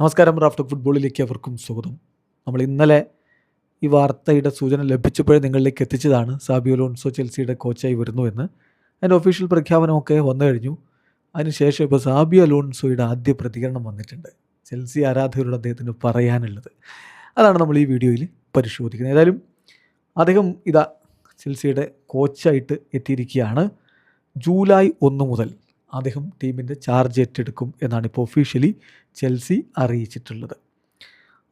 നമസ്കാരം. റാഫ്റ്റർ ഫുട്ബോളിലേക്ക് അവർക്കും സ്വാഗതം. നമ്മൾ ഇന്നലെ ഈ വാർത്തയുടെ സൂചന ലഭിച്ചപ്പോഴേ നിങ്ങളിലേക്ക് എത്തിച്ചതാണ് സാബി അലോൺസോ ചെൽസിയുടെ കോച്ചായി വരുന്നു എന്ന്. അതിൻ്റെ ഒഫീഷ്യൽ പ്രഖ്യാപനമൊക്കെ വന്നു കഴിഞ്ഞു. അതിനുശേഷം ഇപ്പോൾ സാബി അലോൺസോയുടെ ആദ്യ പ്രതികരണം വന്നിട്ടുണ്ട്. ചെൽസി ആരാധകരോട് അദ്ദേഹത്തിന് പറയാനുള്ളത് അതാണ് നമ്മൾ ഈ വീഡിയോയിൽ പരിശോധിക്കുന്നത്. ഏതായാലും അദ്ദേഹം ചെൽസിയുടെ കോച്ചായിട്ട് എത്തിയിരിക്കുകയാണ്. ജൂലൈ 1 മുതൽ അദ്ദേഹം ടീമിൻ്റെ ചാർജ് ഏറ്റെടുക്കും എന്നാണ് ഇപ്പോൾ ഒഫീഷ്യലി ചെൽസി അറിയിച്ചിട്ടുള്ളത്.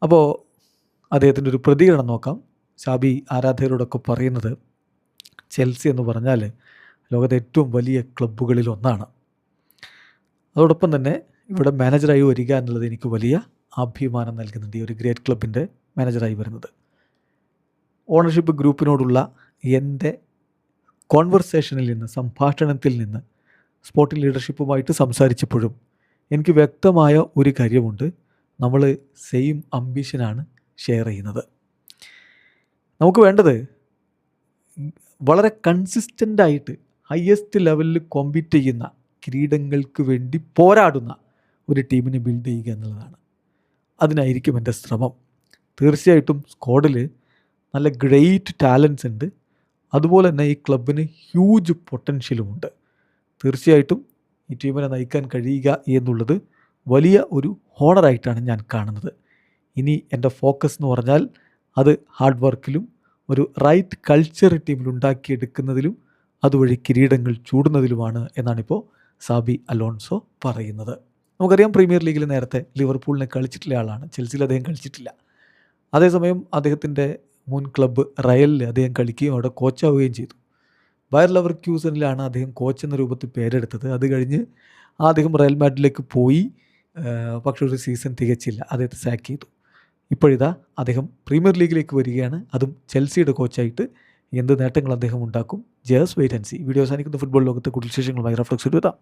അപ്പോൾ അദ്ദേഹത്തിൻ്റെ ഒരു പ്രതികരണം നോക്കാം. സാബി ആരാധകരോടൊക്കെ പറയുന്നത്, ചെൽസി എന്ന് പറഞ്ഞാൽ ലോകത്തെ ഏറ്റവും വലിയ ക്ലബ്ബുകളിൽ ഒന്നാണ്. അതോടൊപ്പം തന്നെ ഇവിടെ മാനേജറായി വരിക എന്നുള്ളത് എനിക്ക് വലിയ അഭിമാനം നൽകുന്നുണ്ട്. ഈ ഒരു ഗ്രേറ്റ് ക്ലബിൻ്റെ മാനേജറായി വരുന്നത്. ഓണർഷിപ്പ് ഗ്രൂപ്പിനോടുള്ള എൻ്റെ കോൺവെർസേഷനിൽ നിന്ന്, സംഭാഷണത്തിൽ നിന്ന്, സ്പോർട്ടിംഗ് ലീഡർഷിപ്പുമായിട്ട് സംസാരിച്ചപ്പോഴും എനിക്ക് വ്യക്തമായ ഒരു കാര്യമുണ്ട്. നമ്മൾ സെയിം അംബിഷനാണ് ഷെയർ ചെയ്യുന്നത്. നമുക്ക് വേണ്ടത് വളരെ കൺസിസ്റ്റൻ്റായിട്ട് ഹയസ്റ്റ് ലെവലിൽ കോമ്പീറ്റ് ചെയ്യുന്ന, കിരീടങ്ങൾക്ക് വേണ്ടി പോരാടുന്ന ഒരു ടീമിനെ ബിൽഡ് ചെയ്യുക എന്നുള്ളതാണ്. അതിനായിരിക്കും എൻ്റെ ശ്രമം. തീർച്ചയായിട്ടും സ്ക്വാഡിൽ നല്ല ഗ്രേറ്റ് ടാലൻസ് ഉണ്ട്. അതുപോലെ തന്നെ ഈ ക്ലബിന് ഹ്യൂജ് പൊട്ടൻഷ്യലുമുണ്ട്. തീർച്ചയായിട്ടും ഈ ടീമിനെ നയിക്കാൻ കഴിയുക എന്നുള്ളത് വലിയ ഒരു ഹോണറായിട്ടാണ് ഞാൻ കാണുന്നത്. ഇനി എൻ്റെ ഫോക്കസ് എന്ന് പറഞ്ഞാൽ അത് ഹാർഡ് വർക്കിലും ഒരു റൈറ്റ് കൾച്ചർ ടീമിൽ ഉണ്ടാക്കിയെടുക്കുന്നതിലും അതുവഴി കിരീടങ്ങൾ ചൂടുന്നതിലുമാണ് എന്നാണിപ്പോൾ സാബി അലോൺസോ പറയുന്നത്. നമുക്കറിയാം, പ്രീമിയർ ലീഗിൽ നേരത്തെ ലിവർപൂളിനെ കളിച്ചിട്ടുള്ള ആളാണ്. ചെൽസിയിൽ അദ്ദേഹം കളിച്ചിട്ടില്ല. അതേസമയം അദ്ദേഹത്തിൻ്റെ മുൻ ക്ലബ്ബ് റയലിൽ അദ്ദേഹം കളിക്കുകയും അവിടെ കോച്ചാവുകയും ചെയ്തു. ബയർ ലെവർക്യൂസനിലാണ് അദ്ദേഹം കോച്ച് എന്ന രൂപത്തിൽ പേരെടുത്തത്. അത് കഴിഞ്ഞ് അദ്ദേഹം റയൽ മാഡ്രിഡിലേക്ക് പോയി. പക്ഷേ ഒരു സീസൺ തികച്ചില്ല, അദ്ദേഹത്തെ സാക്ക് ചെയ്തു. ഇപ്പോഴിതാ അദ്ദേഹം പ്രീമിയർ ലീഗിലേക്ക് വരികയാണ്, അതും ചെൽസിയുടെ കോച്ചായിട്ട്. എന്ത് നേട്ടങ്ങൾ അദ്ദേഹം ഉണ്ടാക്കും? Just wait and see. Video അവസാനിക്കുന്ന ഫുട്ബോൾ ലോകത്തെ കൂടുതൽ വിശേഷങ്ങളുമായി റഫ്ലക്സ് എഴുതാം.